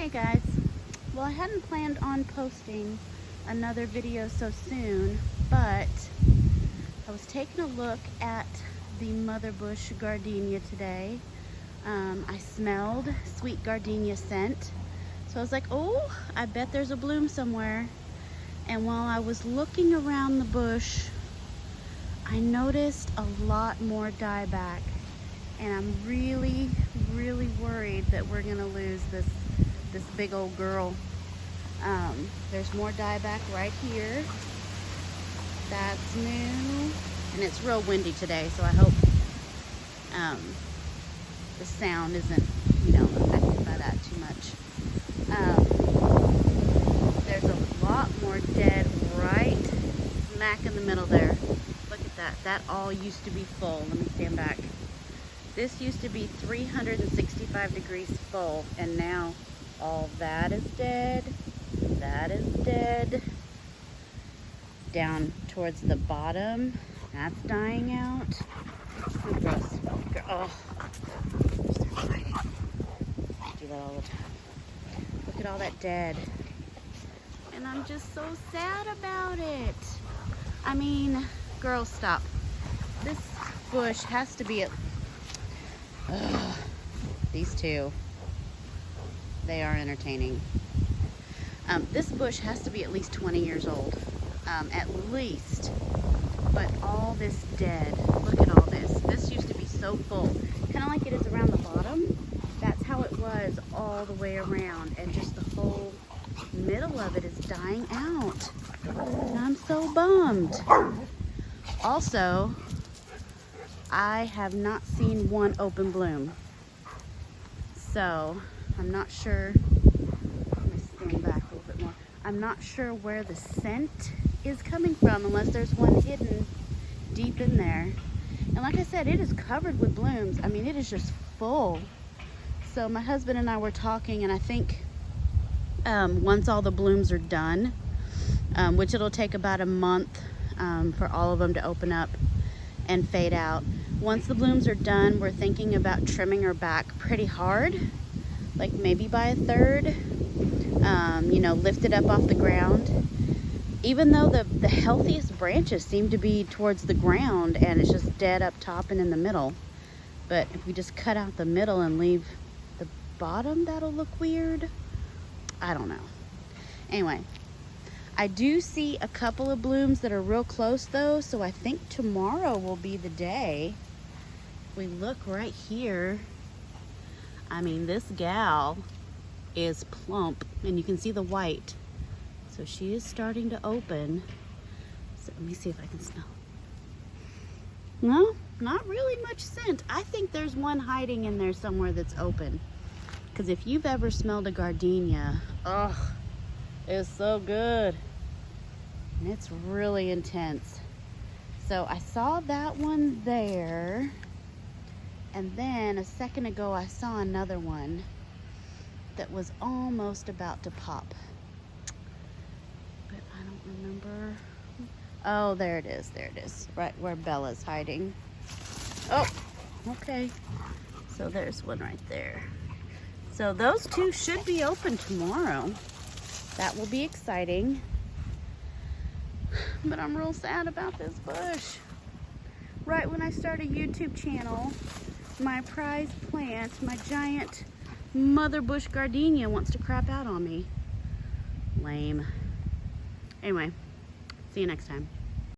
Hey guys, well I hadn't planned on posting another video so soon, but I was taking a look at the mother bush gardenia today. I smelled sweet gardenia scent, so I was like, oh, I bet there's a bloom somewhere. And while I was looking around the bush, I noticed a lot more dieback, and I'm really worried that we're gonna lose this big old girl. There's more dieback right here. That's new, and it's real windy today, so I hope the sound isn't, affected by that too much. There's a lot more dead right smack in the middle there. Look at that. That all used to be full. Let me stand back. This used to be 365 degrees full, and now all that is dead. That is dead. Down towards the bottom, that's dying out. Oh, gross. Oh, start fighting. I do that all the time. Look at all that dead. And I'm just so sad about it. I mean, girls, stop. This bush has to be at... these two. They are entertaining. This bush has to be at least 20 years old. At least. But all this dead. Look at all this. This used to be so full. Kind of like it is around the bottom. That's how it was all the way around. And just the whole middle of it is dying out. And I'm so bummed. Also, I have not seen one open bloom. So, I'm not sure. Let me stand back a little bit more. I'm not sure where the scent is coming from unless there's one hidden deep in there. And like I said, it is covered with blooms. I mean, it is just full. So my husband and I were talking, and I think once all the blooms are done, which it'll take about a month for all of them to open up and fade out. Once the blooms are done, we're thinking about trimming her back pretty hard, like maybe by a third, lift it up off the ground. Even though the healthiest branches seem to be towards the ground and it's just dead up top and in the middle. But if we just cut out the middle and leave the bottom, that'll look weird. I don't know. Anyway, I do see a couple of blooms that are real close though, so I think tomorrow will be the day. If we look right here, I mean, this gal is plump, and you can see the white. So she is starting to open. So let me see if I can smell. No, not really much scent. I think there's one hiding in there somewhere that's open. Because if you've ever smelled a gardenia, oh, it's so good. And it's really intense. So I saw that one there. And then a second ago, I saw another one that was almost about to pop. But I don't remember. Oh, there it is. There it is. Right where Bella's hiding. Oh, okay. So there's one right there. So those two should be open tomorrow. That will be exciting. But I'm real sad about this bush. Right when I start a YouTube channel, my prized plant, my giant mother bush gardenia wants to crap out on me. Lame. Anyway, see you next time.